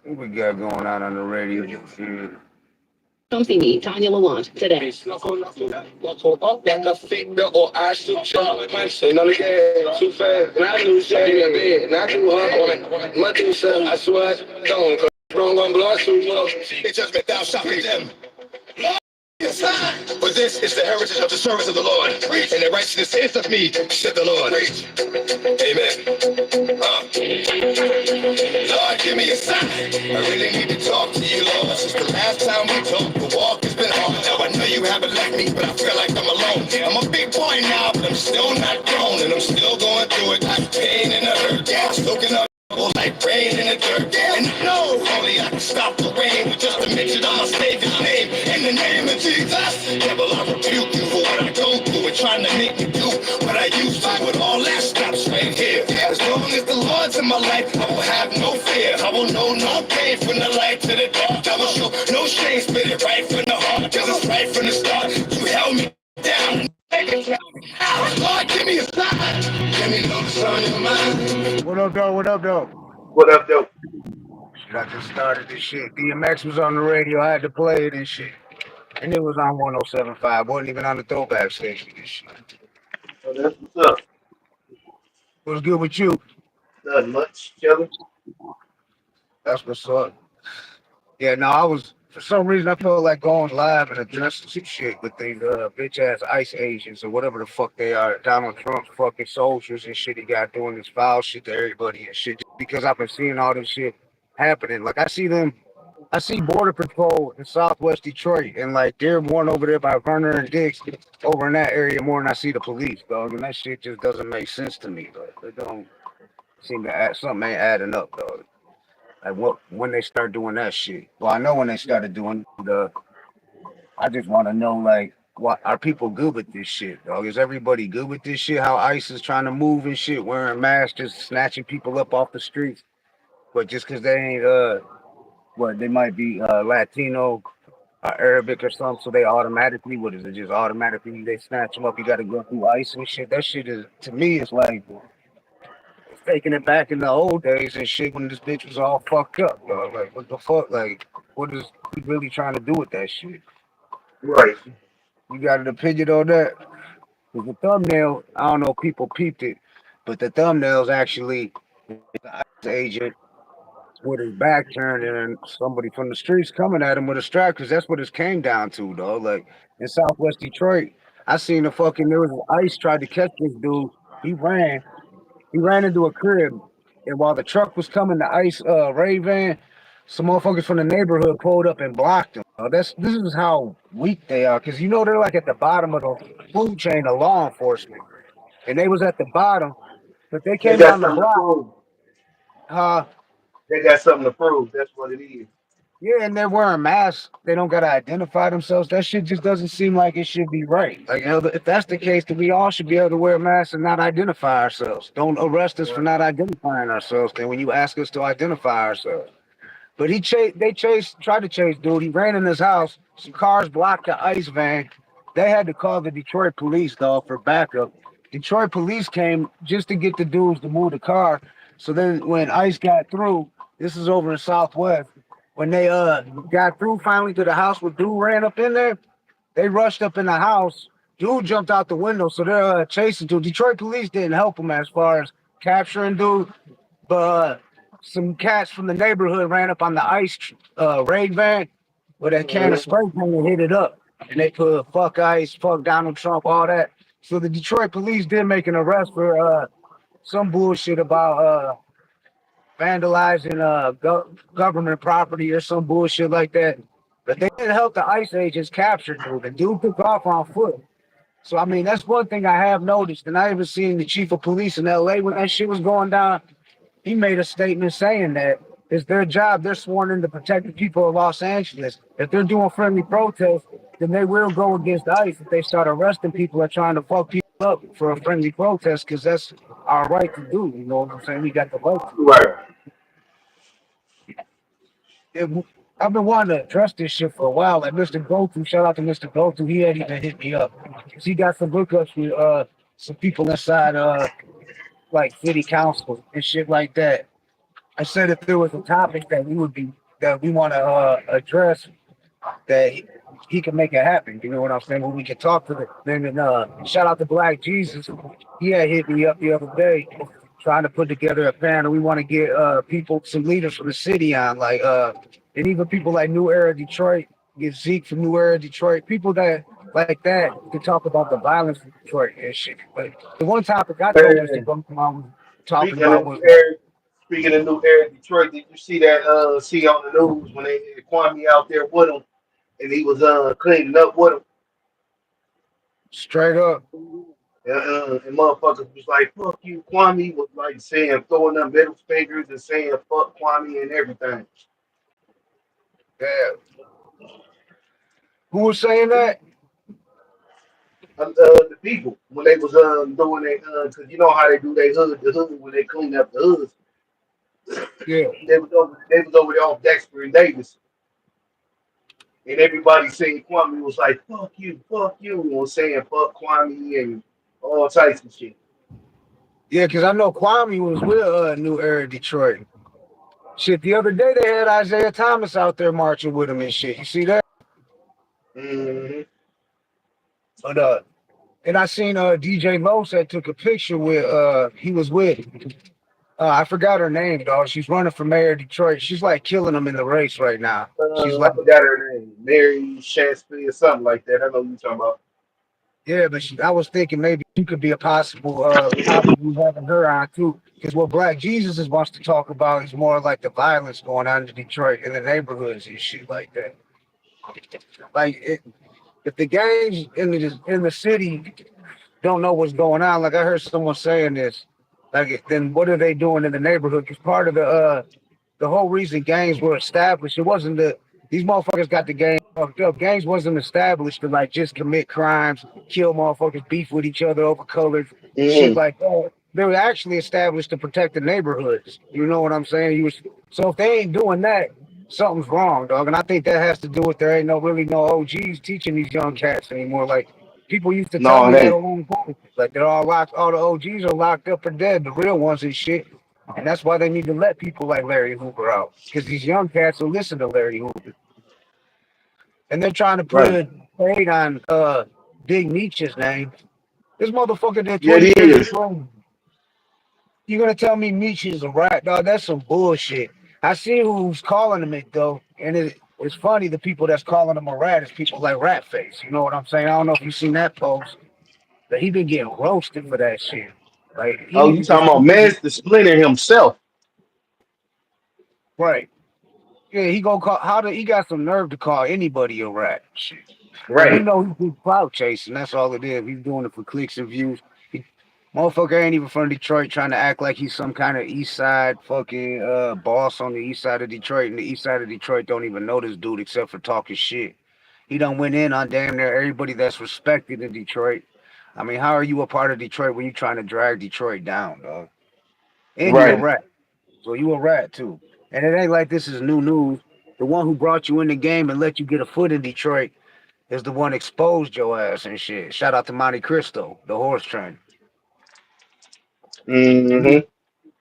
What we got going on the radio? Come see me, Tanya Lalonde, today. Like a finger or I shoot Charlie. Say none of that too fast. And I do say in bed. Not too hard. My two self, I swear. Don't cause wrong on blood too much. They just been thou shalt condemn. For this is the heritage of the service of the Lord. And the righteousness is of me, said the Lord. Amen. Lord, give me a sign. I really need to talk to you, Lord. Since the last time we talked, the walk has been hard. Now I know you haven't left me, but I feel like I'm alone. I'm a big boy now, but I'm still not grown, and I'm still going through it. Like pain and the hurt, yeah, soaking up like rain in the dirt. And no, only I can stop the rain with just a mention of my Savior's name. In the name of Jesus, devil, I rebuke you for what I go through and trying to make me do what I used to. With all that stops right here. As long as the Lord's in my life, I will have no fear. I will know no pain from the light to the dark. I will show no shame, spit it right from the heart. Cause it's right from the start. You held me down. Lord, give me a sign. Give me no sign in my mind. What up, though? What up, though? What up, though? Shit, I just started this shit. DMX was on the radio. I had to play it and shit. And it was on 107.5. Wasn't even on the throwback station and shit. Oh, that's what's up. What's good with you? Nothing much, chilling. That's what's up. Yeah, no, I was, for some reason, I felt like going live and addressing some shit with these bitch ass ICE agents or whatever the fuck they are. Donald Trump's fucking soldiers and shit he got doing this foul shit to everybody and shit. Just because I've been seeing all this shit happening. Like, I see Border Patrol in Southwest Detroit, and like they're one over there by Verner and Dix over in that area more than I see the police, dog. And that shit just doesn't make sense to me, dog. It don't seem to add something ain't adding up, dog. Like what when they start doing that shit. Well, I know when they started doing the. I just want to know like. What are people good with this shit, dog? Is everybody good with this shit? How ICE is trying to move and shit, wearing masks, just snatching people up off the streets, but just because they ain't what they might be Latino Arabic or something, so they automatically, what is it, just automatically they snatch them up, you got to go through ICE and shit. That shit is, to me, it's like, it's taking it back in the old days and shit when this bitch was all fucked up, dog. Like, what the fuck, like, what is he really trying to do with that shit? Right. You got an opinion on that? Because the thumbnail, I don't know if people peeped it, but the thumbnail's actually the ICE agent with his back turned and somebody from the streets coming at him with a strap because that's what it came down to, though. Like in Southwest Detroit, I seen a fucking there was ICE tried to catch this dude. He ran, he ran into a crib, and while the truck was coming, the ICE raid van, some motherfuckers from the neighborhood pulled up and blocked him. This is how weak they are, because you know they're like at the bottom of the food chain of law enforcement, and they was at the bottom, but they They came got down the something to block. prove. Uh, They got something to prove. That's what it is. Yeah, and they're wearing masks. They don't gotta identify themselves. That shit just doesn't seem like it should be right. Like, if that's the case, then we all should be able to wear masks and not identify ourselves. Don't arrest us for Right. not identifying ourselves. Then when you ask us to identify ourselves, but tried to chase dude. He ran in his house. Some cars blocked the ICE van. They had to call the Detroit police, dog, for backup. Detroit police came just to get the dudes to move the car. So then when ICE got through, this is over in Southwest, when they got through finally to the house where dude ran up in there, they rushed up in the house. Dude jumped out the window, so they're chasing dude. Detroit police didn't help him as far as capturing dude, but some cats from the neighborhood ran up on the ICE raid van with that can of Mhm. spray paint and hit it up. And they put fuck ICE, fuck Donald Trump, all that. So the Detroit police did make an arrest for some bullshit about vandalizing government property or some bullshit like that. But they didn't help the ICE agents capture dude. The dude took off on foot. So I mean, that's one thing I have noticed, and I even seen the chief of police in LA when that shit was going down. He made a statement saying that it's their job. They're sworn in to protect the people of Los Angeles. If they're doing friendly protests, then they will go against ICE if they start arresting people or trying to fuck people up for a friendly protest, because that's our right to do. You know what I'm saying? We got the right to. Right. I've been wanting to address this shit for a while. Like Mr. Go-To, shout out to Mr. Go-To. He had even hit me up. He got some hookups with some people inside like city council and shit like that. I said if there was a topic that we want to address, that he can make it happen. You know what I'm saying? When we can talk to them. And shout out to Black Jesus. He had hit me up the other day trying to put together a panel. We want to get people, some leaders from the city on, like and even people like New Era Detroit, get Zeke from New Era Detroit, people that like that to talk about the violence in Detroit and shit. But the one topic I told us to Man, come on was talking speaking of about new was like air, speaking of new air, Detroit. Did you see that? See on the news when they had Kwame out there with him, and he was cleaning up with him. straight up. And motherfuckers was like, "Fuck you." Kwame was like saying, throwing up middle fingers and saying, "Fuck Kwame" and everything. Yeah. Who was saying that? The people when they was doing they because you know how they do they the hood when they clean up the hoods. Yeah. They was over there off Dexter and Davis, and everybody saying Kwame was like, fuck you," or saying fuck Kwame and all types of shit. Yeah, because I know Kwame was with New Era Detroit. Shit, the other day they had Isaiah Thomas out there marching with him and shit. You see that? Hmm. But and I seen DJ Los that took a picture with he was with I forgot her name, dog. She's running for mayor of Detroit. She's like killing him in the race right now. She's I like, forgot her name, Mary Shansky or something like that. I know you talking about. yeah, but I was thinking maybe she could be a possible topic we having her on too. Because what Black Jesus is wants to talk about is more like the violence going on in Detroit in the neighborhoods and shit like that. Like if the gangs in the city don't know what's going on, like I heard someone saying this, like then what are they doing in the neighborhood? Because part of the whole reason gangs were established, it wasn't the these motherfuckers got the gang fucked up. Gangs wasn't established to like just commit crimes, kill motherfuckers, beef with each other over colors, shit Hmm. like that. They were actually established to protect the neighborhoods. You know what I'm saying? So if they ain't doing that, something's wrong, dog. And I think that has to do with there ain't no OGs teaching these young cats anymore. Like people used to tell No, me it that ain't. a long time. Like they're all locked, all the OGs are locked up or dead, the real ones and shit. And that's why they need to let people like Larry Hoover out. Because these young cats will listen to Larry Hoover. And they're trying to put Right. a fade on Big Meech's name. This motherfucker did Yeah, 20 it years in is. prison. You're gonna tell me Meech is a rat, dog? That's some bullshit. I see who's calling him it though, and it's funny. The people that's calling him a rat is people like Ratface. You know what I'm saying? I don't know if you seen that post, but he been getting roasted for that shit. Like he Oh, need you to just talking about Master Splinter himself? right. Yeah, he gonna call. He got some nerve to call anybody a rat? Shit. And we Right. know he's clout chasing. That's all it is. He's doing it for clicks and views. Motherfucker ain't even from Detroit trying to act like he's some kind of east side fucking boss on the east side of Detroit. And the east side of Detroit don't even know this dude except for talking shit. He done went in on damn near everybody that's respected in Detroit. I mean, how are you a part of Detroit when you trying to drag Detroit down, dog? And you a Right. rat. So you a rat too. And it ain't like this is new news. The one who brought you in the game and let you get a foot in Detroit is the one exposed your ass and shit. Shout out to Monte Cristo, the horse trainer. We Hmm. need,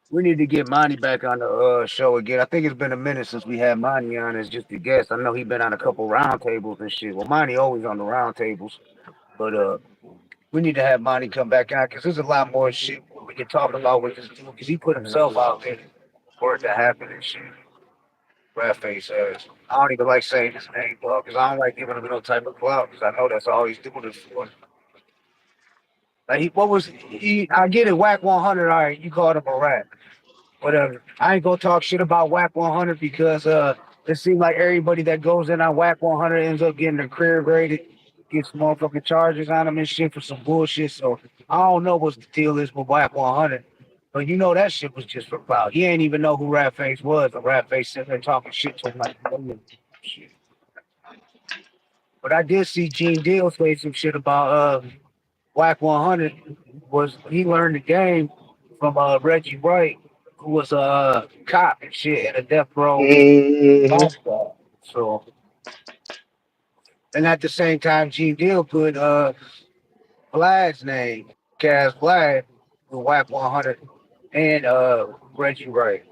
we need to get Monty back on the show again. I think it's been a minute since we had Monty on as just a guest. I know he been on a couple round tables and shit. Well, Monty always on the round tables, but we need to have Monty come back on because there's a lot more shit we can talk about with this dude because he put himself out there for it to happen and shit. Rat face ass. I don't even like saying his name, bro, because I don't like giving him no type of clout because I know that's all he's doing it for. Like what was he? I get it, whack 100. All right, you called him a rat. Whatever. I ain't gonna talk shit about Whack 100 because it seems like everybody that goes in on Whack 100 ends up getting their career graded, gets motherfucking charges on them and shit for some bullshit. So I don't know what the deal is with Whack 100. But you know that shit was just for clout. He ain't even know who Ratface was. But Ratface sitting there talking shit to him like shit. But I did see Gene Deal say some shit about Whack 100 was he learned the game from Reggie Wright, who was a cop and shit in a death row Hmm. lifestyle. So, and at the same time, Gene Deal put Vlad's name, Cass Vlad, with Whack 100, and Reggie Wright.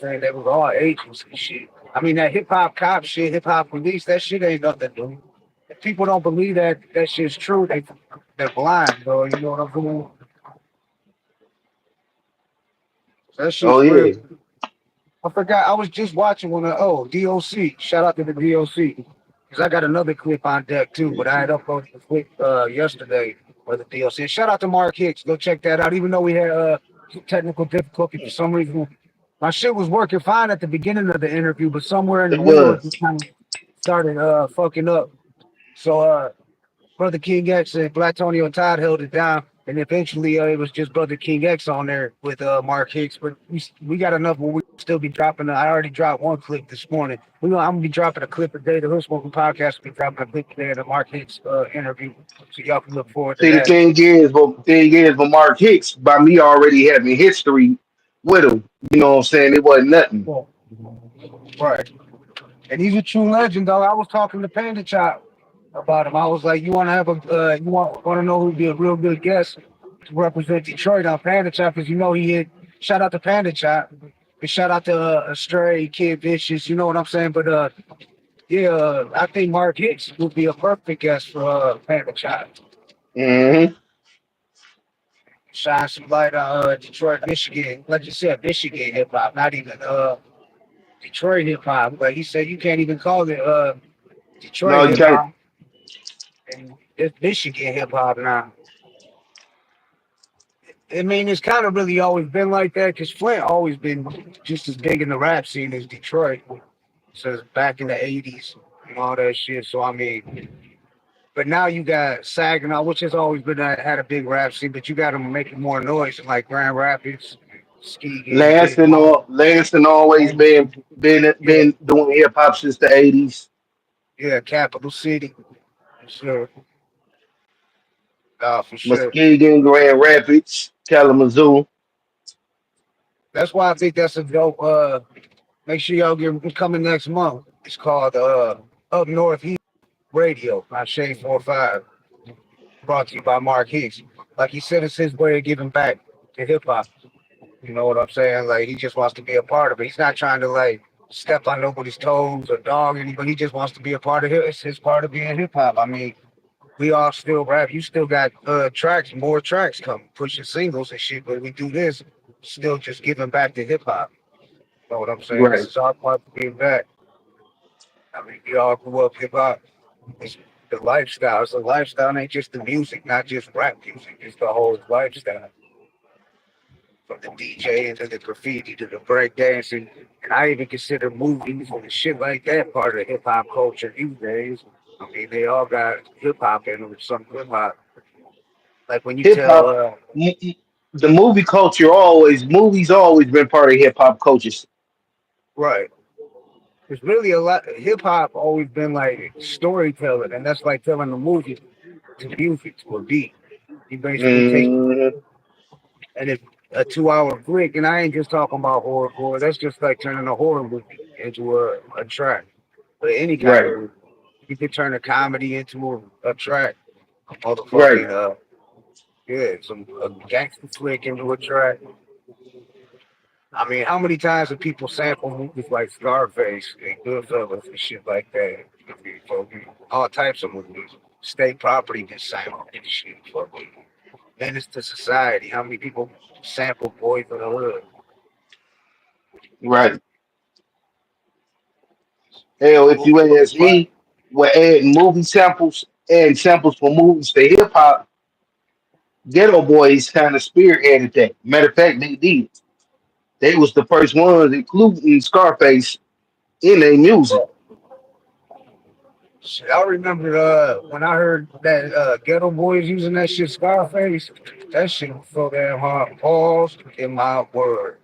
saying they was all agents and shit. I mean that hip hop cop shit, hip hop police, that shit ain't nothing new. If people don't believe that shit's true, they're blind, bro. You know what I'm saying? That Oh shit's real. yeah. I forgot. I was just watching one of DOC. Shout out to the DOC because I got another clip on deck too. But I had uploaded the clip yesterday for the DOC. Shout out to Mark Hicks. Go check that out. Even though we had technical difficulty for some reason, my shit was working fine at the beginning of the interview, but somewhere in the It middle it was. just kind of started fucking up. So Brother King X and Black Tony and Todd held it down, and eventually it was just Brother King X on there with Mark Hicks. But we got enough where we still be dropping. I already dropped one clip this morning. I'm gonna be dropping a clip a day. The Hood Smoking Podcast will be dropping a clip today of the Mark Hicks interview, so y'all can look forward to See, that. the thing is, but Mark Hicks, by me already having history with him, you know what I'm saying? It wasn't nothing. Yeah. Right. And he's a true legend, though. I was talking to Panda Chop about him. I was like, "You want to have you want to know who'd be a real good guest to represent Detroit on Panda Chop?" Because you know he hit. Shout out to Panda Chop. And shout out to Stray, Kid Vicious. You know what I'm saying? But yeah, I think Mark Hicks would be a perfect guest for Panda Chop. Hmm. Shine some light on Detroit, Michigan. Like you said, Michigan hip hop, not even Detroit hip hop. But he said you can't even call it No, Detroit you hip can't. hop. And it's Michigan hip hop now. I mean, it's kind of really always been like that because Flint always been just as big in the rap scene as Detroit. So back in the '80s and all that shit. So I mean, but now you got Saginaw, which has always been had a big rap scene, but you got them making more noise in like Grand Rapids, Muskegon, Lansing, Denton. Lansing always Yeah, been doing hip hop since the '80s. yeah, Capital City, for sure. For sure. Muskegon, Grand Rapids, Kalamazoo. That's why I think that's a dope. Make sure y'all get coming next month. It's called Up North Heat Radio by Shane 45, brought to you by Mark Hicks. Like he said, it's his way of giving back to hip hop. You know what I'm saying? Like he just wants to be a part of it. He's not trying to like step on nobody's toes or dog anybody. He just wants to be a part of it. It's his part of being hip hop. I mean, we all still rap. You still got tracks, more tracks coming, pushing singles and shit. But we do this, still just giving back to hip hop. You know what I'm saying? This Right, is our part to give back. I mean, we all grew up hip hop. It's the lifestyle. It's a lifestyle. It ain't just the music, not just rap music. It's the whole lifestyle. From the DJing to the graffiti to the breakdancing. And I even consider movies and shit like that part of hip hop culture these days. I mean, they all got hip hop in them, some hip hop. Like when you hip tell, hop. The movie culture movies always been part of hip hop cultures. right, there's really a lot. Hip hop always been like storytelling, and that's like telling a movie to music to a beat. You basically take Hmm. and it's a 2 hour flick, and I ain't just talking about horror. That's just like turning a horror movie into a track, but any kind of Right, movie. You could turn a comedy into a track, a right, motherfucking yeah, some a gangster flick into a track. I mean, how many times have people sample movies like Scarface and Goodfellas and shit like that? I mean, all types of movies. State property just sampled and shit. Fucking menace to society. How many people sample Boys in the Hood? right. Hell, if you Movie was ask fun. me, we're adding movie samples and samples for movies to hip hop. Ghetto Boys kind of spearheaded that. Matter of fact, they did. They was the first ones, including Scarface, in their music. Shit, I remember when I heard that Ghetto Boys using that shit Scarface, that shit was so damn hard. Pause in my word.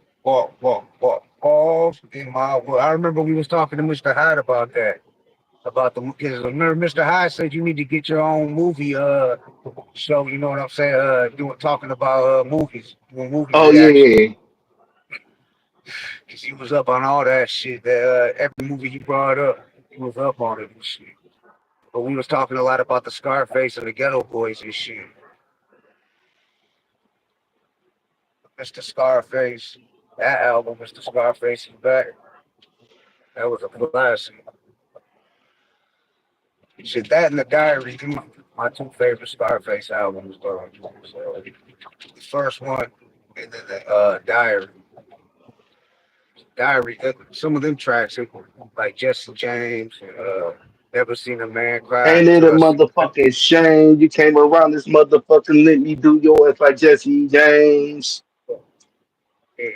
Pause in my word. I remember we was talking to Mr. Hyde about that. About the because remember Mr. Hyde said you need to get your own movie show, you know what I'm saying? Doing talking about movies, doing movie Oh reaction. yeah, Cause he was up on all that shit. That every movie he brought up, he was up on it and shit. But we was talking a lot about the Scarface and the Ghetto Boys and shit. Mr. Scarface. That album, Mr. Scarface is back. That was a classic. Shit, that and the Diary, my two favorite Scarface albums, bro. So, the first one, and then the Diary. Diary, some of them tracks, like Jesse James, Never Seen a Man Cry Ain't it a Till I See. motherfucking shame you came around this motherfucking let me do yours like Jesse James? Yeah.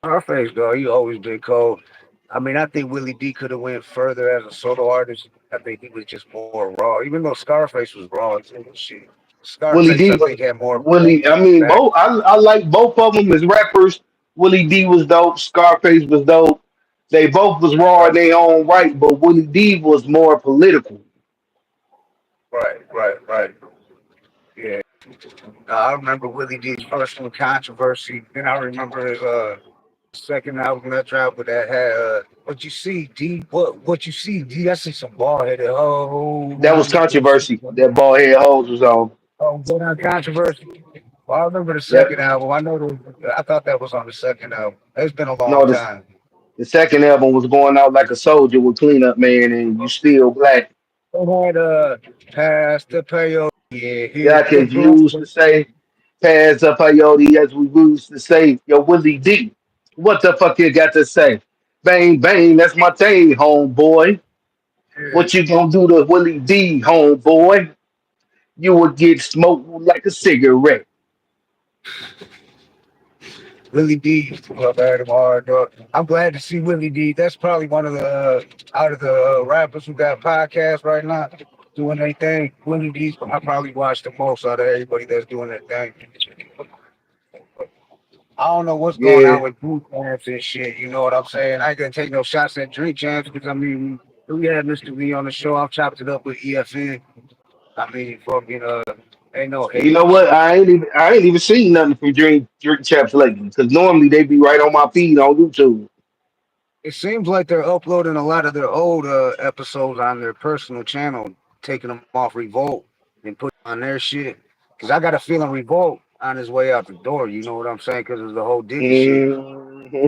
Scarface, though, he always been cold. I mean, I think Willie D could have went further as a solo artist. I think he was just more raw, even though Scarface was raw too. Shit. Willie Scarface, D I was think, had more Willie. I mean, back. both. I like both of them as rappers. Willie D was dope. Scarface was dope. They both was raw in Right, their own right, but Willie D was more political. right. Yeah. I remember Willie D's first one, Controversy. Then I remember his second album that dropped with that had What You See, D. What You See, D. I see some bald headed That was hoes. controversy. That bald head hoes was on. Oh, go down Controversy. Well, I remember the second Yep. album. I thought that was on the second album. It's been a long No, time. the second album was going out like a soldier with cleanup man, and you still black. They had Pass the Peyote, yeah, hit Like the as you blunt. used to say, pass up peyote as we used to say. Yo, Willie D, what the fuck you got to say? Bang bang, that's my thing, homeboy. Yeah. What you gonna do to Willie D, homeboy? You would get smoked like a cigarette. Willie D used to club at him hard, dog. I'm glad to see Willie D. That's probably one of the out of the rappers who got podcasts right now doing their thing. Willie D's I probably watch the most out of everybody that's doing their thing. I don't know what's going Yeah, on with food camps and shit. You know what I'm saying? I ain't gonna take no shots at drink champs because I mean we had Mr. V on the show. I've chopped it up with EFN. I mean fucking ain't no you hate know and what? shit. I ain't even seen nothing from Drink Chaps lately. Cause normally they be right on my feed on YouTube. It seems like they're uploading a lot of their old episodes on their personal channel, taking them off Revolt and putting on their shit. Cause I got a feeling Revolt on his way out the door. You know what I'm saying? Cause of the whole Diddy shit. hmm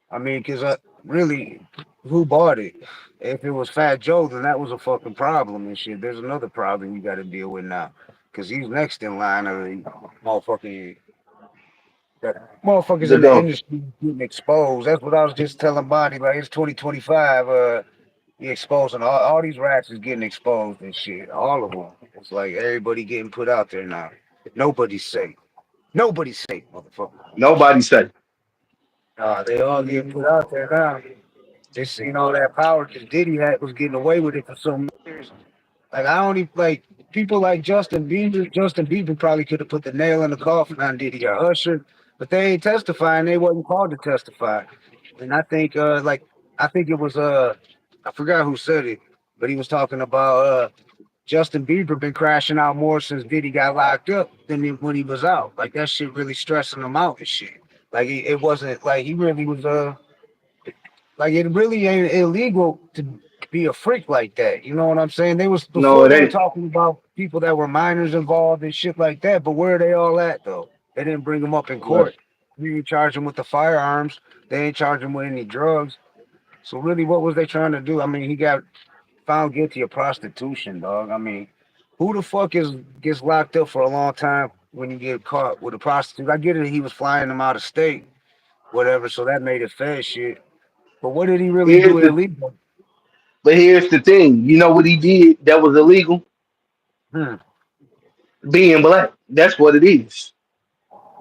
I mean, cause really, who bought it? If it was Fat Joe, then that was a fucking problem and shit. There's another problem you got to deal with now. Cause he's next in line of the motherfucking motherfuckers The in the go. industry getting exposed. That's what I was just telling Bonnie. Like it's 2025. He exposing all these rats is getting exposed and shit. All of them. It's like everybody getting put out there now. Nobody's safe. Nobody's safe, motherfucker. Nobody say. They all getting put out there now. They seen all that power because Diddy had was getting away with it for so many years. Like I don't even like people like Justin Bieber. Justin Bieber probably could have put the nail in the coffin on Diddy or Usher, but they ain't testifying. They wasn't called to testify. And I think it was I forgot who said it, but he was talking about Justin Bieber been crashing out more since Diddy got locked up than when he was out. Like that shit really stressing him out and shit. Like it wasn't like he really was like it really ain't illegal to be a freak like that. You know what I'm saying? They was No, before it they were ain't. talking about people that were minors involved and shit like that. But where are they all at though? They didn't bring them up in Right. court. They didn't charge them with the firearms. They ain't charge him with any drugs. So really, what was they trying to do? I mean, he got found guilty of prostitution, dog. I mean, who the fuck is gets locked up for a long time when you get caught with a prostitute? I get it. He was flying them out of state, whatever. So that made it fed shit. But what did he really Here's do the illegal? but here's the thing. You know what he did that was illegal? Hmm. Being black. That's what it is.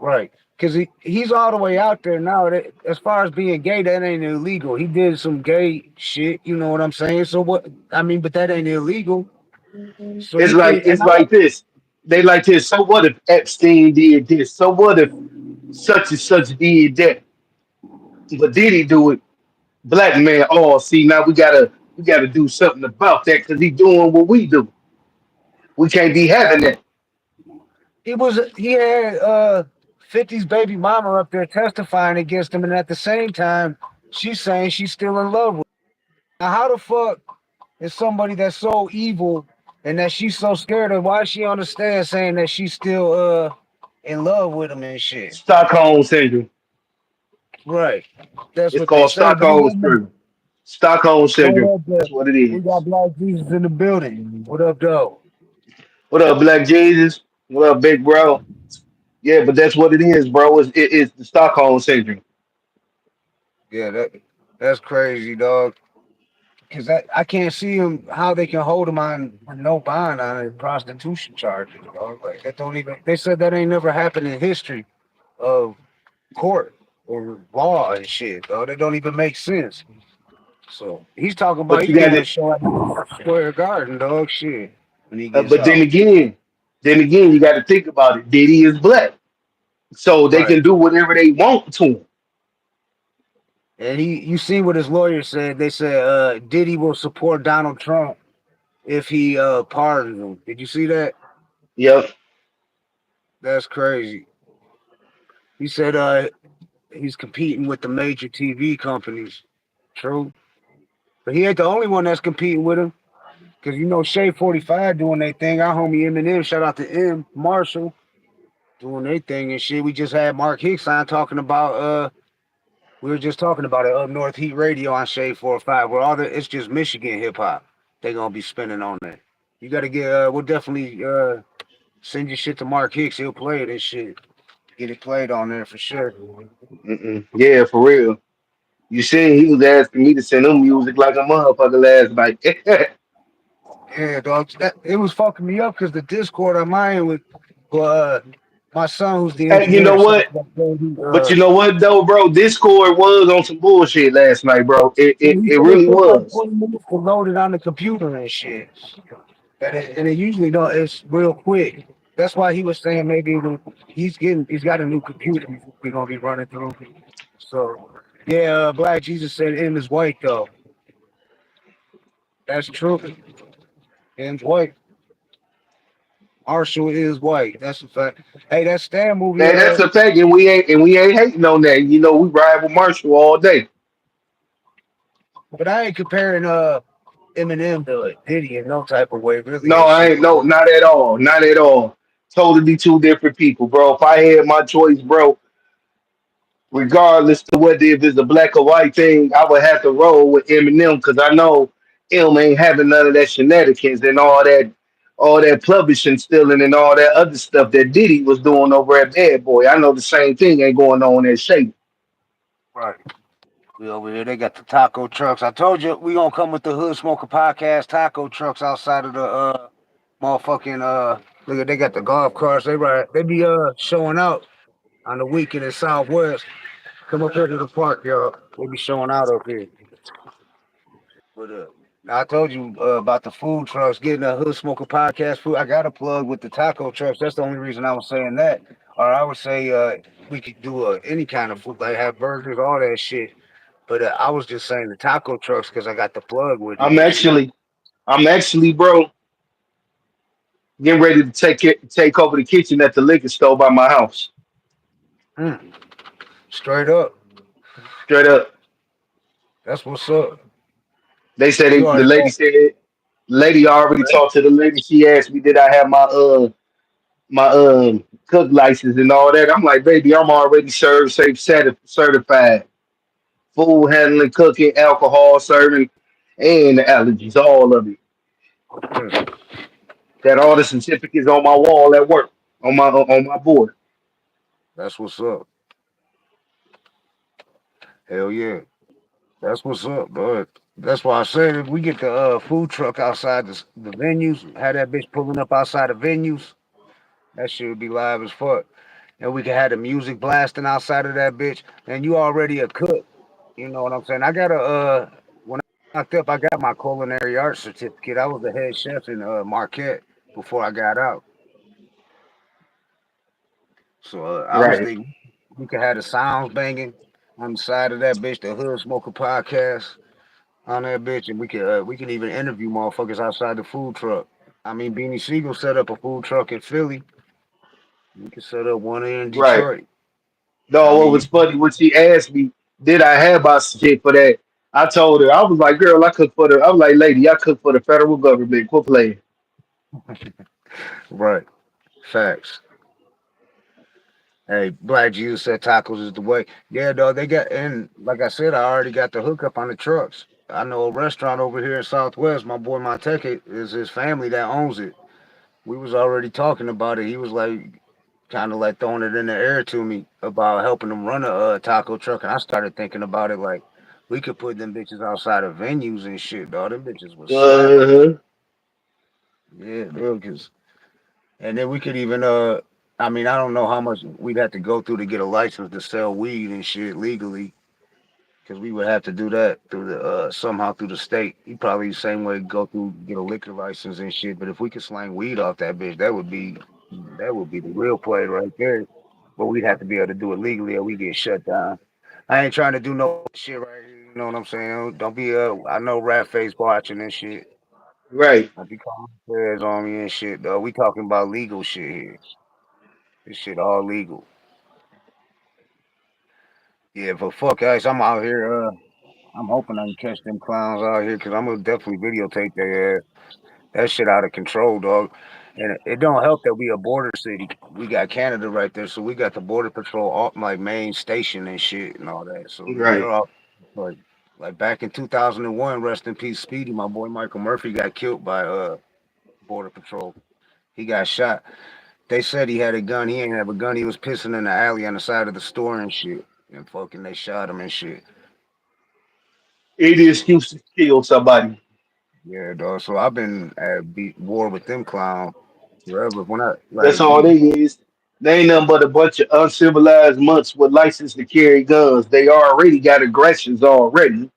Right. Because he's all the way out there now. As far as being gay, that ain't illegal. He did some gay shit. You know what I'm saying? So what? I mean, but that ain't illegal. So It's he like can. it's And I like this. They like this. So what if Epstein did this? So what if such and such did that? But did he do it? Black man. Oh, see now we gotta do something about that because he doing what we do. We can't be having that. he had 50's baby mama up there testifying against him, and at the same time, she's saying she's still in love with him. Now, how the fuck is somebody that's so evil and that she's so scared of? Why is she on the stand saying that she's still in love with him and shit. Stockholm syndrome. Right. That's It's what they called say. But Stockholm syndrome. Stockholm syndrome. what up, That's what it we is. got Black Jesus in the building. What up, though? What up, Black Jesus? What up, big bro? Yeah, but that's what it is, bro. It's the Stockholm syndrome. Yeah, that's crazy, dog. Cause I can't see him how they can hold him on no bond on a prostitution charges, dog. Like that don't even. They said that ain't never happened in history of court or law and shit, dog. That don't even make sense. So he's talking about But he you got doing a it. show at Square Garden, dog. Shit, when he gets But then out, again, you got to think about it. Diddy is black, so they right? can do whatever they want to him. And you see what his lawyer said? They said Diddy will support Donald Trump if he pardons him. Did you see that? Yep. That's crazy. He said he's competing with the major TV companies. True, but he ain't the only one that's competing with him. Cause you know Shea 45 doing their thing. Our homie Eminem, shout out to M Marshall, doing their thing and shit. We just had Mark Hicks on talking about we were just talking about it up North Heat Radio on Shade 4 or 5, where all the it's just Michigan hip hop. They gonna be spinning on that. You gotta get we'll definitely send your shit to Mark Hicks. He'll play it and shit. Get it played on there for sure. Mm-mm. Yeah, for real. You see, he was asking me to send him music like a motherfucker last night. Yeah, dog. That it was fucking me up because the Discord I'm in with uh my son who's the Hey, you know engineer. So what? But you know what though, bro? Discord was on some bullshit last night, bro. It so it, he it said it really took like was. 20 minutes to load it on the computer and shit. And it usually don't. It's real quick. That's why he was saying maybe he's got a new computer we're gonna be running through. So yeah, Black Jesus said M is white though. That's true. M's white. Marshall is white. That's a fact. Hey, that Stan movie. That's a fact, and we ain't hating on that. You know, we ride with Marshall all day. But I ain't comparing Eminem to Diddy in no type of way, really, No, and I shit. ain't. No, not at all. Not at all. Totally two different people, bro. If I had my choice, bro, regardless to whether if it's a black or white thing, I would have to roll with Eminem because I know M ain't having none of that shenanigans and all that publishing stealing and all that other stuff that Diddy was doing over at Bad Boy. I know the same thing ain't going on at Shape. Right. We over here. They got the taco trucks. I told you we gonna come with the Hood Smoker Podcast taco trucks outside of the motherfucking look at they got the golf carts. They be showing out on the weekend in Southwest. Come up here to the park, y'all. They be showing out up here. But I told you about the food trucks, getting a Hood Smoker Podcast food. I got a plug with the taco trucks. That's the only reason I was saying that. Or I would say we could do any kind of food, like have burgers, all that shit. But I was just saying the taco trucks because I got the plug with it I'm and shit. actually, I'm actually, bro, getting ready to take over the kitchen at the liquor store by my house. Mm, straight up. Straight up. That's what's up. They said You the already lady know. said lady already talked to the lady. She asked me did I have my cook license and all that. I'm like, baby, I'm already served safe certified. Food handling, cooking, alcohol serving, and the allergies, all of it. Mm, Got all the certificates on my wall at work, on my board. that's what's up. Hell yeah. That's what's up, bud. That's why I said if we get the food truck outside the venues, have that bitch pulling up outside the venues, that shit would be live as fuck. And we can have the music blasting outside of that bitch. And you already a cook. You know what I'm saying? I got a when I locked up, I got my culinary arts certificate. I was the head chef in Marquette before I got out. So I was Right, thinking we could have the sounds banging on the side of that bitch, the Hood Smoker podcast on that bitch, and we can even interview motherfuckers outside the food truck. I mean, Beanie Siegel set up a food truck in Philly. We can set up one in right. Detroit. I No, what mean, was funny when she asked me, did I have my shit for that? I told her, I was like, girl, I cook for the I was like, lady, I cook for the federal government. Quit playing. right? Facts. Hey, Black Jesus said tacos is the way. Yeah, dog. They got and like I said, I already got the hookup on the trucks. I know a restaurant over here in Southwest. My boy Monteke is his family that owns it. We was already talking about it. He was like kind of like throwing it in the air to me about helping him run a taco truck, and I started thinking about it like we could put them bitches outside of venues and shit, dog. Them bitches was slap. Uh-huh. Yeah, bro. Cause and then we could even I mean, I don't know how much we'd have to go through to get a license to sell weed and shit legally, because we would have to do that through the somehow through the state. You probably the same way go through get a liquor license and shit. But if we could slang weed off that bitch, that would be the real play right there. But we'd have to be able to do it legally or we get shut down. I ain't trying to do no shit right here. You know what I'm saying? Don't be I know Rat Face watching and shit. Right. Don't be calling prayers on me and shit, though. We talking about legal shit here. This shit all legal. Yeah, but fuck ice. I'm out here. I'm hoping I can catch them clowns out here because I'm gonna definitely videotape their ass. That shit out of control, dog. And it don't help that we a border city. We got Canada right there, so we got the border patrol off like main station and shit and all that. So they're Right. all like, like back in 2001. Rest in peace, Speedy. My boy Michael Murphy got killed by border patrol. He got shot. They said he had a gun. He ain't have a gun. He was pissing in the alley on the side of the store and shit. And fucking they shot him and shit. Any excuse to kill somebody. Yeah, dog. So I've been at war with them clowns forever. When I That's like all they is. They ain't nothing but a bunch of uncivilized monks with license to carry guns. They already got aggressions already.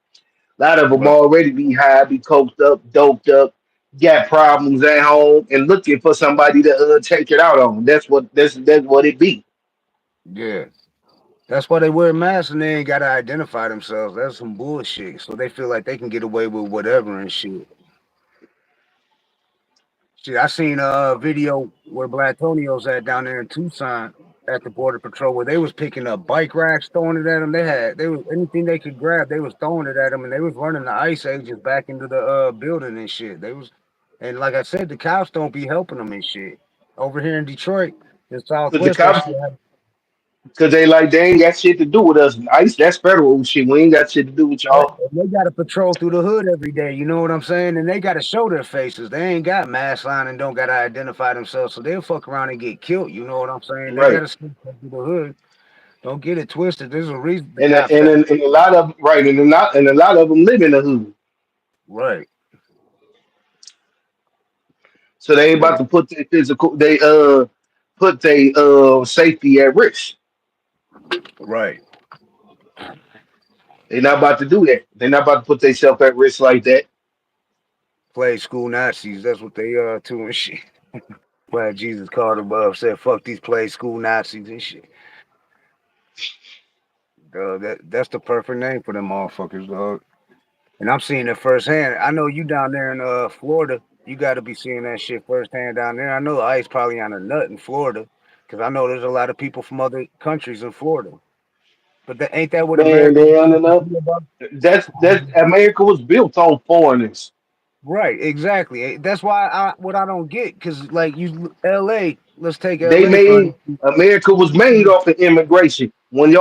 A lot of them right, already be high, be coked up, doped up, got problems at home, and looking for somebody to take it out on. That's what it be. yeah. That's why they wear masks and they ain't gotta identify themselves. That's some bullshit. So they feel like they can get away with whatever and shit. Shit, I seen a video where Black Tonio's at down there in Tucson at the border patrol where they was picking up bike racks, throwing it at them. They was anything they could grab, they was throwing it at them, and they was running the ice agents back into the building and shit. They was, and like I said, the cops don't be helping them and shit. Over here in Detroit, in Cause the Southwest, that cops, shit. cause they like they ain't got shit to do with us. ICE, that's federal shit. We ain't got shit to do with Right. y'all. And they got to patrol through the hood every day. You know what I'm saying? And they got to show their faces. They ain't got masks on and don't got to identify themselves. So they'll fuck around and get killed. You know what I'm saying? They got Right. to stick through the hood. Don't get it twisted. There's a reason the And cops got and a lot of right, and a lot of them live in the hood. right. So they ain't Yeah, about to put their physical they put their safety at risk. right. They're not about to do that. They're not about to put themselves at risk like that. Play school Nazis. That's what they are too and shit. Glad Jesus called them up, said fuck these play school Nazis and shit. That's the perfect name for them motherfuckers, dog. And I'm seeing it firsthand. I know you down there in Florida. You got to be seeing that shit firsthand down there. I know ICE probably on a nut in Florida, because I know there's a lot of people from other countries in Florida. But ain't that what Man, America was they don't supposed to know. be about? That's America was built on foreigners. Right, exactly. That's why what I don't get, because like you, L.A. Let's take They L.A. for made America was made off of immigration. When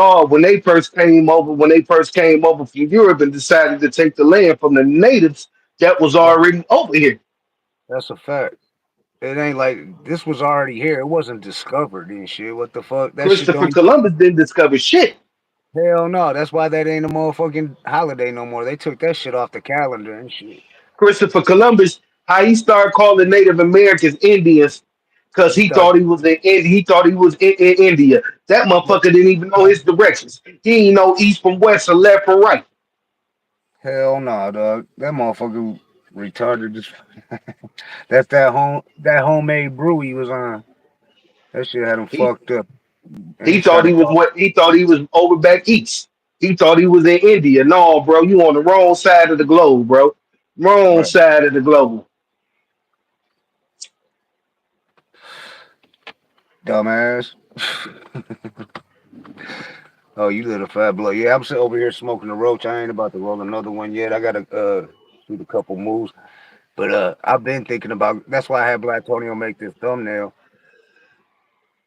they first came over, when they first came over from Europe and decided to take the land from the natives that was already over here. That's a fact. It ain't like this was already here. It wasn't discovered and shit. What the fuck? That shit Christopher don't. Columbus didn't discover shit. Hell no. That's why that ain't a motherfucking holiday no more. They took that shit off the calendar and shit. Christopher Columbus, how he started calling Native Americans Indians because He started. he thought he was in India. That motherfucker didn't even know his directions. He didn't know east from west or left from right. Hell no, dog. That motherfucker retarded. That's that homemade brew he was on. That shit had him He fucked up. And he he thought he started was calling. what he thought he was over back east. He thought he was in India. No, bro, you on the wrong side of the globe, bro. Wrong Right. side of the globe. Dumbass. Oh, you little fat blood. Yeah, I'm sitting over here smoking a roach. I ain't about to roll another one yet. I gotta shoot a couple moves. But I've been thinking about that's why I had Black Tonio make this thumbnail.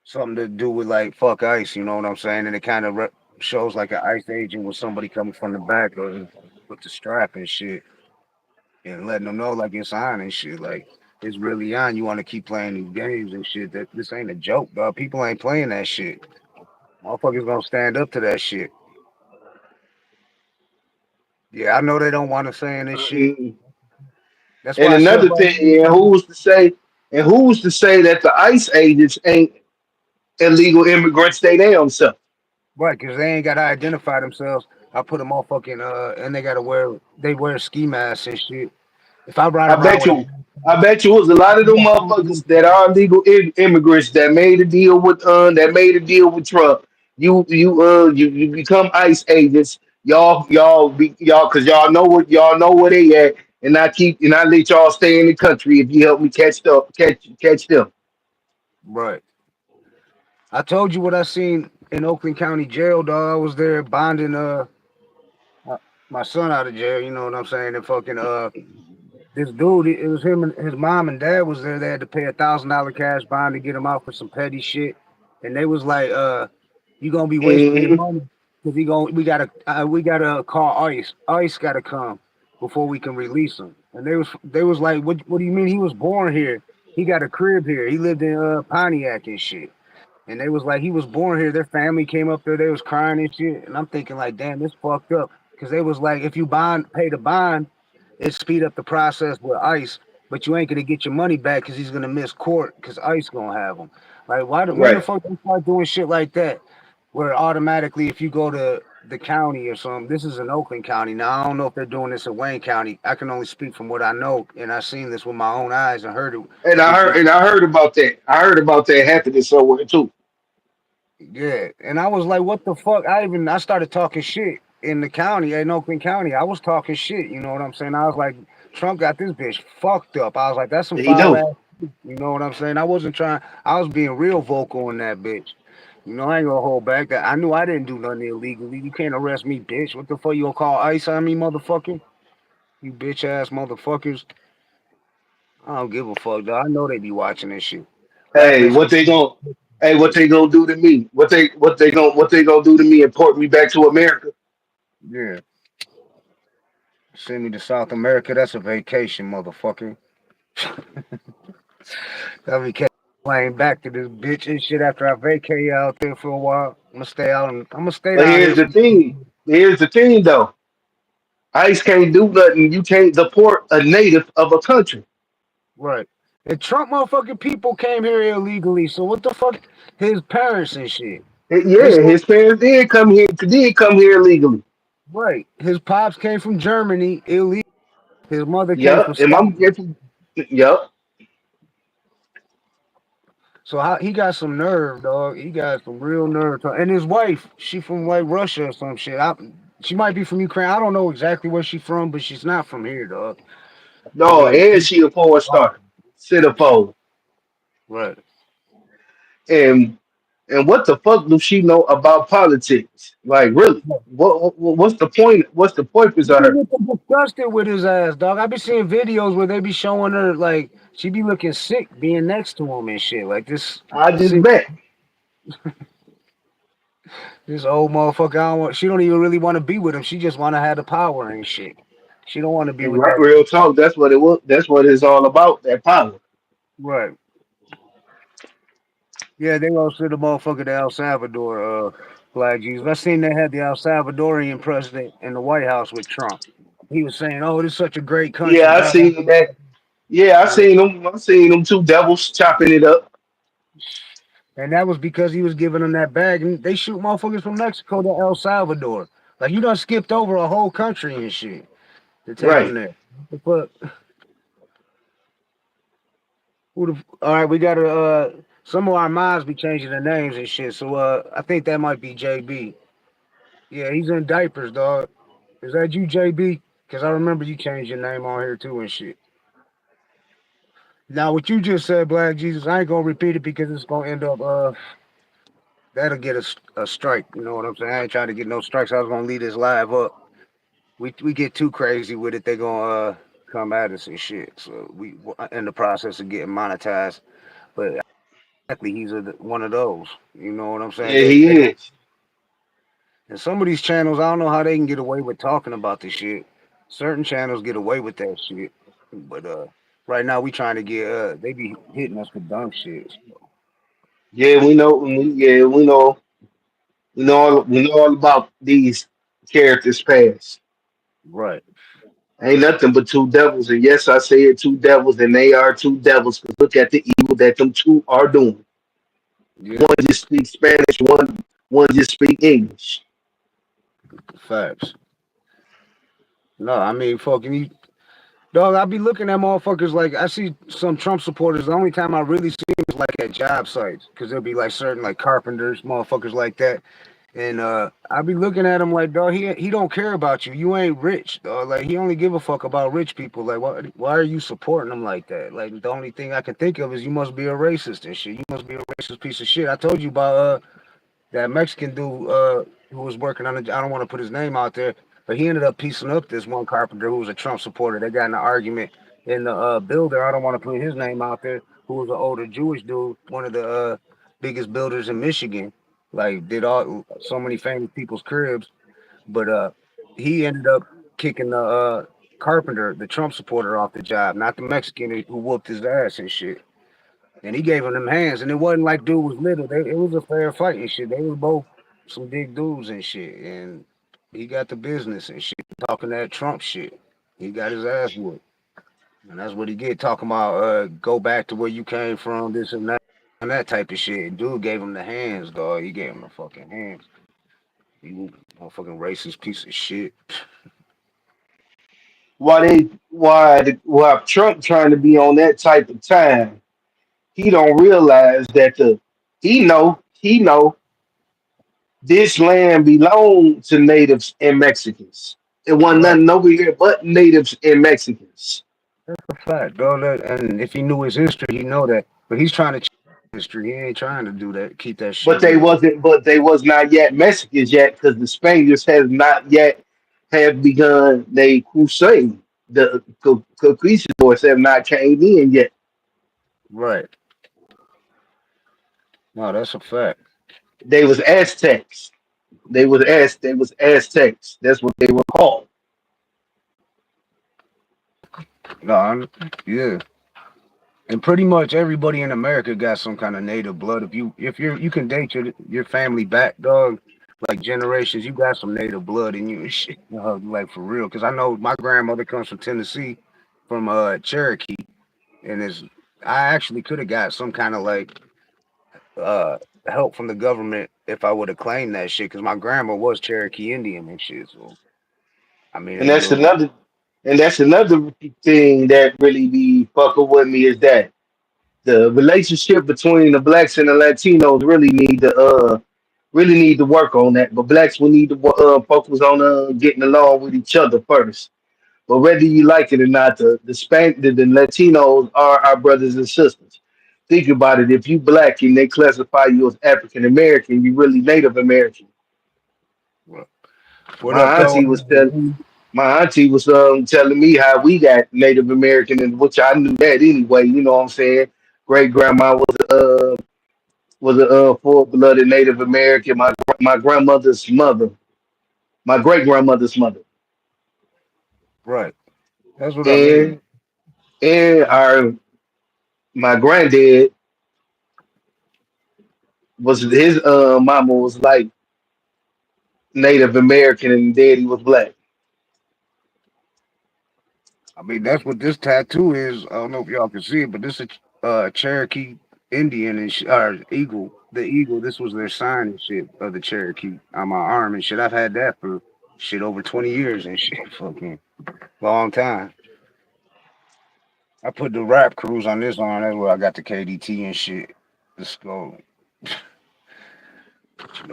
something to do with like fuck ice. You know what I'm saying? And it kind of shows like an ice agent with somebody coming from the back or with the strap and shit, and letting them know like it's on and shit. Like it's really on. You want to keep playing these games and shit. That this ain't a joke, dog. People ain't playing that shit. Motherfuckers gonna stand up to that shit. Yeah, I know they don't want to saying this shit. Mm. That's And why I said another about thing, and who's to say that the ICE agents ain't illegal immigrants they damn self? right, because they ain't gotta identify themselves. I put them all fucking and they gotta wear ski masks and shit. If I ride I around bet with a you, I bet you, it was a lot of them motherfuckers that are illegal immigrants that made a deal with Trump. You become ICE agents. Y'all, cause y'all know where they at, and I let y'all stay in the country if you help me catch them. right. I told you what I seen in Oakland County Jail, dog. I was there bonding my my son out of jail. You know what I'm saying? And fucking this dude, it was him and his mom and dad was there. They had to pay $1,000 cash bond to get him out for some petty shit. And they was like, you gonna be wasting your Mhm. money because we gotta call ICE. ICE gotta come before we can release him. And they was like, what do you mean? He was born here. He got a crib here. He lived in Pontiac and shit. And they was like, he was born here. Their family came up there. They was crying and shit. And I'm thinking like, damn, this fucked up. Because they was like, if you pay the bond, it speed up the process with ICE, but you ain't gonna get your money back because he's gonna miss court because ICE gonna have him. Like, when the Right. fuck they start doing shit like that? Where automatically, if you go to the county or something, this is in Oakland County. Now I don't know if they're doing this in Wayne County. I can only speak from what I know, and I seen this with my own eyes and heard it. And This bitch. I heard about that. I heard about that happening somewhere too. Yeah, and I was like, "What the fuck?" I started talking shit in the county, in Oakland County. I was talking shit. You know what I'm saying? I was like, "Trump got this bitch fucked up." I was like, "That's some They foul do. ass." You know what I'm saying? I wasn't trying. I was being real vocal on that bitch. You know, I ain't gonna hold back. That I knew I didn't do nothing illegally. You can't arrest me, bitch. What the fuck you gonna call ICE on me, motherfucker? You bitch ass motherfuckers. I don't give a fuck, though. I know they be watching this shit. Last Hey, bitch. what they gonna do to me? What they gonna do to me and port me back to America? Yeah, send me to South America. That's a vacation, motherfucker. I be playing back to this bitch and shit after I vacate out there for a while. I'm gonna stay But down here. here's the thing. Here's the thing though. ICE can't do nothing. You can't deport a native of a country. Right. And Trump motherfucking people came here illegally. So what the fuck? His parents and shit. His Yeah, his parents did come here illegally. right. His pops came from Germany illegal. His mother came from Yup. And I'm Scotland. yup. So he got some nerve, dog. He got some real nerve. And his wife, she from like Russia or some shit. She might be from Ukraine. I don't know exactly where she's from, but she's not from here, dog. She's No, like, and she a porn star. Centerfold. right. And what the fuck do she know about politics? Like really? What's the point? What's the purpose of She her? looking disgusted with his ass, dog. I be seeing videos where they be showing her like she be looking sick being next to him and shit. Like this I just sick, bet. this old motherfucker. She don't even really want to be with him. She just want to have the power and shit. She don't want to be And with that. real talk, that's what it was. That's what it's all about. That power. Right. Yeah, they gonna send the motherfucker to El Salvador. Black Jesus. I seen they had the El Salvadorian president in the White House with Trump. He was saying, "Oh, this is such a great country." Yeah, I Blah blah seen that. Yeah, I blah. seen them. I seen them two devils chopping it up. And that was because he was giving them that bag. And they shoot motherfuckers from Mexico to El Salvador. Like you done skipped over a whole country and shit to take them Right. there. But all right, we gotta some of our moms be changing their names and shit. So I think that might be JB. Yeah, he's in diapers, dog. Is that you, JB? Because I remember you changed your name on here too and shit. Now what you just said, Black Jesus, I ain't gonna repeat it because it's gonna end up that'll get a strike. You know what I'm saying? I ain't trying to get no strikes. I was gonna leave this live up. We get too crazy with it, they gonna come at us and shit. So we in the process of getting monetized. But exactly. He's one of those. You know what I'm saying? Yeah, he They is. and some of these channels, I don't know how they can get away with talking about this shit. Certain channels get away with that shit, but right now we trying to get they be hitting us with dumb shit. So, Yeah, we know. Yeah, we know. We know all about these characters' past. right. Ain't nothing but two devils, and yes, I say it, two devils, and they are two devils. Cause look at the evil that them two are doing. Yeah. One just speaks Spanish, one just speak English. Facts. No, I mean fucking you. Dog, I be looking at motherfuckers like I see some Trump supporters. The only time I really see them is like at job sites, because there'll be like certain like carpenters, motherfuckers like that. And I be looking at him like, dog, he don't care about you. You ain't rich, dog. Like he only give a fuck about rich people. Like, why are you supporting them like that? Like the only thing I can think of is you must be a racist and shit. You must be a racist piece of shit. I told you about that Mexican dude who was working on it. I don't want to put his name out there, but he ended up piecing up this one carpenter who was a Trump supporter. They got in an argument, and the builder, I don't want to put his name out there, who was an older Jewish dude, one of the biggest builders in Michigan, like did all so many famous people's cribs, but he ended up kicking the carpenter, the Trump supporter, off the job, not the Mexican who whooped his ass and shit. And he gave him them hands, and it wasn't like dude was little. It was a fair fight and shit. They was both some big dudes and shit. And he got the business and shit, talking that Trump shit. He got his ass whooped, and that's what he get talking about. Go back to where you came from, this and that type of shit. Dude gave him the hands, dog. He gave him the fucking hands. You motherfucking racist piece of shit. Why Trump trying to be on that type of time? He don't realize that he know this land belonged to natives and Mexicans. It wasn't Right. nothing over here but natives and Mexicans. Fact, dog. And if he knew his history, he know that. But he's trying to change history. He ain't trying to do that. Keep that shit real. But they was not yet Mexicans yet because the Spaniards has not yet have begun their crusade. The conquistadors have not came in yet. Right. No, that's a fact. They was Aztecs. They was Aztecs. That's what they were called. No, yeah. And pretty much everybody in America got some kind of native blood. If you can date your family back, dog, like generations, you got some native blood in you and shit. Like for real. Cause I know my grandmother comes from Tennessee, from Cherokee, and is I actually could have got some kind of like uh help from the government if I would have claimed that shit. Cause my grandma was Cherokee Indian and shit. So I mean, And it would that's have like another and that's another thing that really be fucking with me is that the relationship between the blacks and the Latinos really need to work on that. But blacks will need to focus on getting along with each other first. But whether you like it or not, the Latinos are our brothers and sisters. Think about it. If you black and they classify you as African American, you really Native American. what up My though? auntie was telling my auntie was telling me how we got Native American, and which I knew that anyway. You know what I'm saying? Great grandma was a full blooded Native American. My grandmother's mother, my great grandmother's mother, Right. That's what I mean. and our my granddad was his mama was like Native American, and daddy was black. I mean, that's what this tattoo is. I don't know if y'all can see it, but this is Cherokee Indian and or eagle. The eagle. This was their sign and shit of the Cherokee on my arm and shit. I've had that for shit over 20 years and shit. Fucking long time. I put the rap cruise on this on. That's where I got the KDT and shit. The skull.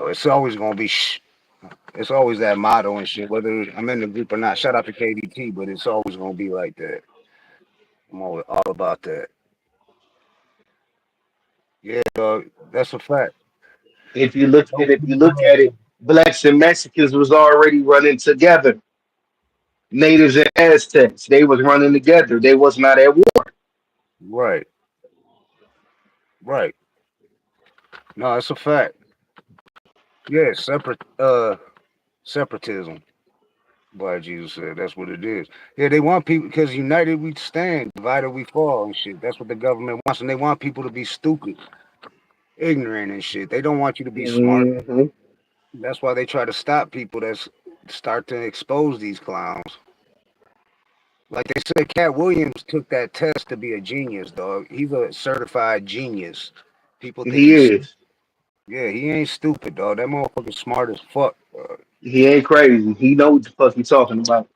It's always gonna be. It's always that motto and shit. Whether I'm in the group or not. Shout out to KDT, but it's always gonna be like that. I'm always all about that. Yeah, dog. That's a fact. If you look at it, blacks and Mexicans was already running together. Natives and Aztecs, they was running together. They was not at war. Right, right. No, it's a fact. Yeah, separatism. Black Jesus said that's what it is. Yeah, they want people because united we stand, divided we fall and shit. That's what the government wants, and they want people to be stupid, ignorant and shit. They don't want you to be smart. Hmm. That's why they try to stop people that start to expose these clowns. Like they said, Cat Williams took that test to be a genius, dog. He's a certified genius. People think He he's is. yeah, he ain't stupid, dog. That motherfucker's smart as fuck. He ain't crazy. He know what the fuck he talking about.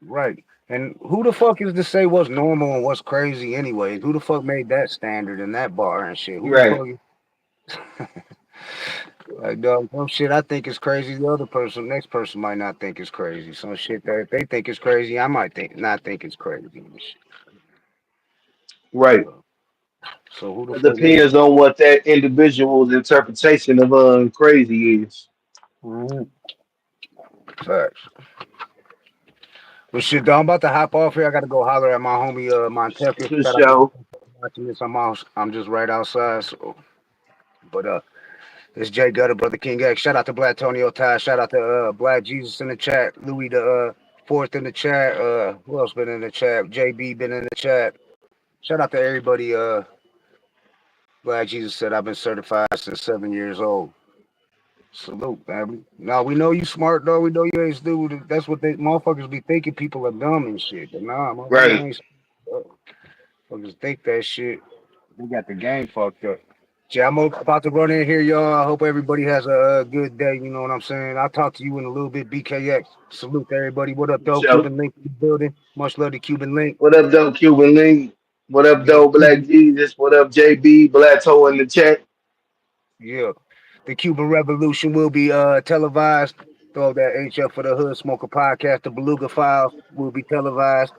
Right. And who the fuck is to say what's normal and what's crazy anyways? Who the fuck made that standard and that bar and shit? Who the Right. fuck like dog, some shit I think is crazy, the other person, next person might not think is crazy. Some shit that they think is crazy, I might think not think is crazy and shit. Right. So who the It fuck make depends on what that individual's interpretation of crazy is. Mhm. Facts. But shit, dog, I'm about to hop off here. I gotta go holler at my homie Montefia. For Shout out to sure. watching this. I'm just right outside. So but it's Jay Gutter, Brother King X. Shout out to Black Tonio Ty. Shout out to Black Jesus in the chat. Louis the fourth in the chat. Who else been in the chat? JB been in the chat. Shout out to everybody. Black Jesus said I've been certified since 7 years old. Salute, man. Now we know you smart though. We know you ain't stupid. That's what they motherfuckers be thinking. People are dumb and shit. But nah, motherfuckers Right. ain't. Motherfuckers think that shit. They got the game fucked up. Yeah, I'm about to run in here, y'all. I hope everybody has a good day. You know what I'm saying? I'll talk to you in a little bit. BKX. Salute to everybody. What up, For though? sure. Cuban Link in the building. Much love to Cuban Link. What up, though, Cuban Link? What up, Yeah, the though, Black Cuban, Jesus? What up, JB? Black Toe in the chat. yeah. The Cuban Revolution will be televised. Throw that H up for the Hood Smoker podcast. The Beluga Files will be televised.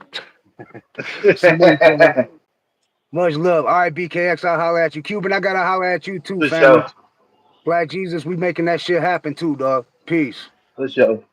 Salute, family. Much love. All right, BKX, I'll holler at you. Cuban, I gotta holler at you too, For sure. family. Black Jesus, we making that shit happen too, dog. Peace. For sure.